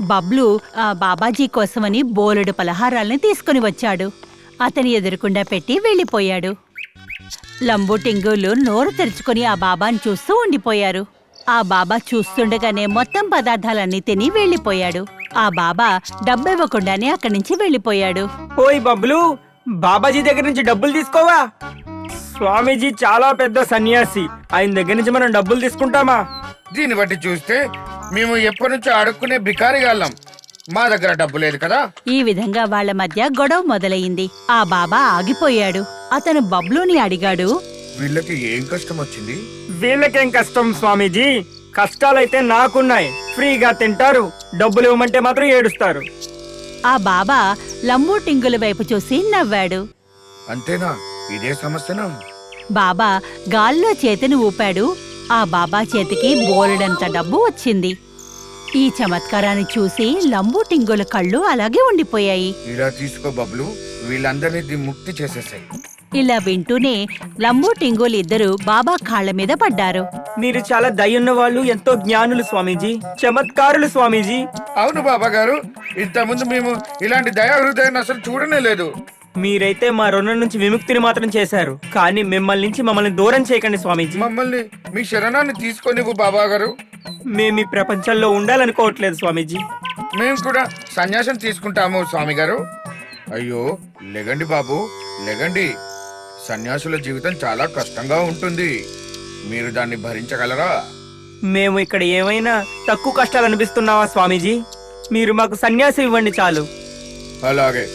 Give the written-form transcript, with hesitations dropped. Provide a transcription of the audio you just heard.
బబ్లు బాబాజీ కోసమని బోలెడు పలహారాల్ని తీసుకుని వచ్చాడు. అతని ఎదురుకుండా పెట్టి వెళ్ళిపోయాడు. లంబు టింగులు నోరు తెరుచుకుని ఆ బాబాని చూస్తూ ఉండిపోయారు. ఆ బాబా చూస్తుండగానే మొత్తం పదార్థాలన్నీ తిని వెళ్ళిపోయాడు. ఆ బాబా డబ్బివ్వకుండానే అక్కడి నుంచి వెళ్ళిపోయాడు. ఓయ్ బబ్లు, బాబాజీ దగ్గర నుంచి డబ్బులు తీసుకోవా? స్వామీజీ చాలా పెద్ద సన్యాసి, ఆయన దగ్గర నుంచి మనం డబ్బులు తీసుకుంటామా? దీన్ని బట్టి చూస్తే మేము ఎప్పటి నుంచో అడుక్కునే బికారిగాళ్ళం. మా దగ్గర డబ్బు లేదు కదా. ఈ విధంగా వాళ్ల మధ్య గొడవ మొదలయింది. ఆ బాబా ఆగిపోయాడు. అతను బబ్లుని అడిగాడు, వీళ్ళకి ఏం కష్టం వచ్చింది? వీళ్ళకేం కష్టం స్వామీజీ? కష్టాలైతే నాకున్నాయి. ఫ్రీగా తింటారు, డబ్బులు ఇవ్వమంటే మాత్రం ఏడుస్తారు. ఆ బాబా లంబూ టింగుల వైపు చూసి నవ్వాడు. అంతేనా? ఇదే సమస్యనా? బాబా గాల్లో చేతిని ఊపాడు. ఆ బాబా చేతికి బోలెడంత డబ్బు వచ్చింది. ఈ చమత్కారాన్ని చూసి లంబూ టింగుల కళ్ళు అలాగే ఉండిపోయాయి. ఇలా తీసుకో బబ్లు, వీళ్ళందరినీ ముక్తి చేసేసాయి. ఇలా వింటూనే లంబూ టింగులు ఇద్దరు బాబా కాళ్ల మీద పడ్డారు. మీరు చాలా దయున్న వాళ్ళు, ఎంతో జ్ఞానులు స్వామీజీ, చమత్కారులు స్వామీజీ. అవును బాబా గారు, ఇంతకుముందు మేము ఇలాంటి దయా హృదయాన్ని అసలు చూడనే లేదు. మీరైతే మా రుణం నుంచి విముక్తిని మాత్రం చేశారు, కానీ మమ్మల్ని దూరం చేయకండి స్వామీజీ. మమ్మల్ని మీ శరణాన్ని తీసుకొనివ్వు బాబా గారు. మేము ఈ ప్రపంచంలో ఉండాలనుకోవట్లేదు స్వామీజీ. మేము కూడా సన్యాసం తీసుకుంటాము స్వామి గారు. అయ్యో, లెగండి బాబు, లెగండి. సన్యాసుల జీవితం చాలా కష్టంగా ఉంటుంది. మీరు దాన్ని భరించగలరా? మేము ఇక్కడ ఏమైనా తక్కువ కష్టాలు అనిపిస్తున్నావా స్వామీజీ? మీరు మాకు సన్యాసం ఇవ్వండి చాలు. అలాగే.